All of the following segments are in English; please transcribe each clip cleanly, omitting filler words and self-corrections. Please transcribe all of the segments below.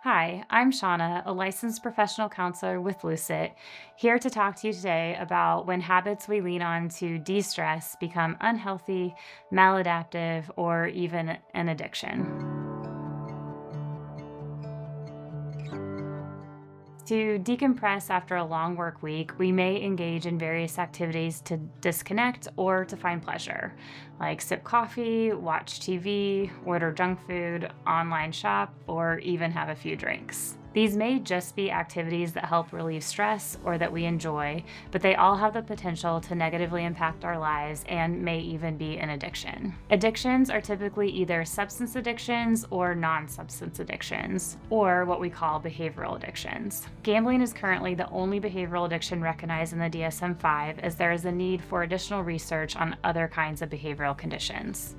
Hi, I'm Shauna, a licensed professional counselor with Lucet, here to talk to you today about when habits we lean on to de stress become unhealthy, maladaptive, or even an addiction. To decompress after a long work week, we may engage in various activities to disconnect or to find pleasure, like sip coffee, watch TV, order junk food, online shop, or even have a few drinks. These may just be activities that help relieve stress or that we enjoy, but they all have the potential to negatively impact our lives and may even be an addiction. Addictions are typically either substance addictions or non substance addictions, or what we call behavioral addictions. Gambling is currently the only behavioral addiction recognized in the DSM 5, as there is a need for additional research on other kinds of behavioral conditions.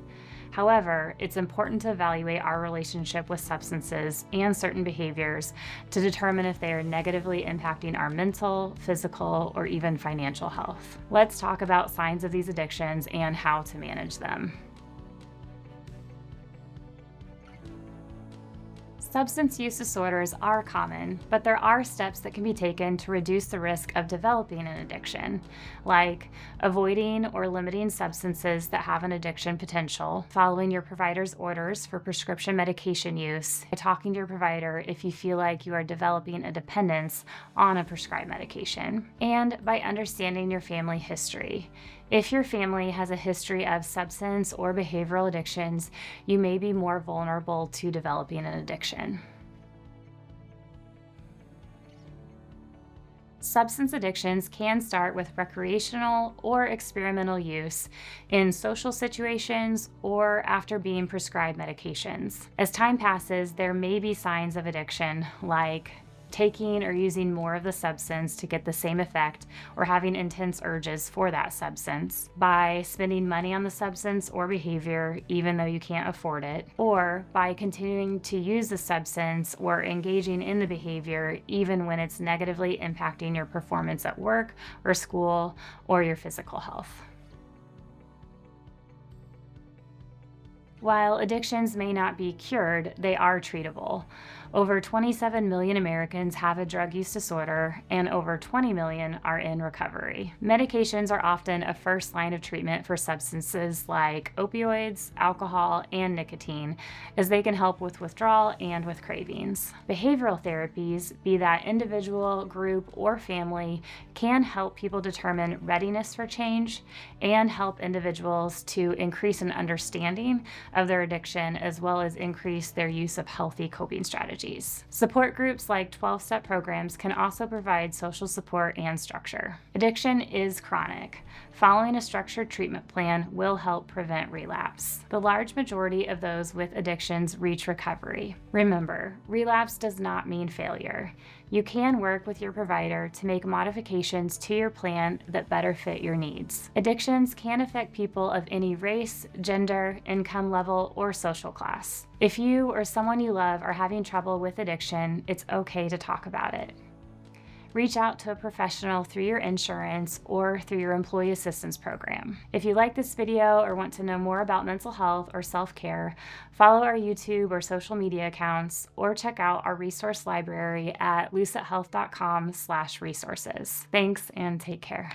However, it's important to evaluate our relationship with substances and certain behaviors to determine if they are negatively impacting our mental, physical, or even financial health. Let's talk about signs of these addictions and how to manage them. Substance use disorders are common, but there are steps that can be taken to reduce the risk of developing an addiction, like avoiding or limiting substances that have an addiction potential, following your provider's orders for prescription medication use, talking to your provider if you feel like you are developing a dependence on a prescribed medication, and by understanding your family history. If your family has a history of substance or behavioral addictions, you may be more vulnerable to developing an addiction. Substance addictions can start with recreational or experimental use in social situations or after being prescribed medications. As time passes, there may be signs of addiction like taking or using more of the substance to get the same effect or having intense urges for that substance, by spending money on the substance or behavior even though you can't afford it, or by continuing to use the substance or engaging in the behavior even when it's negatively impacting your performance at work or school or your physical health. While addictions may not be cured, they are treatable. Over 27 million Americans have a drug use disorder, and over 20 million are in recovery. Medications are often a first line of treatment for substances like opioids, alcohol, and nicotine, as they can help with withdrawal and with cravings. Behavioral therapies, be that individual, group, or family, can help people determine readiness for change and help individuals to increase an understanding of their addiction, as well as increase their use of healthy coping strategies. Support groups like 12-step programs can also provide social support and structure. Addiction is chronic. Following a structured treatment plan will help prevent relapse. The large majority of those with addictions reach recovery. Remember, relapse does not mean failure. You can work with your provider to make modifications to your plan that better fit your needs. Addictions can affect people of any race, gender, income level, or social class. If you or someone you love are having trouble with addiction, it's okay to talk about it. Reach out to a professional through your insurance or through your employee assistance program. If you like this video or want to know more about mental health or self-care, follow our YouTube or social media accounts, or check out our resource library at lucethealth.com/resources. Thanks and take care.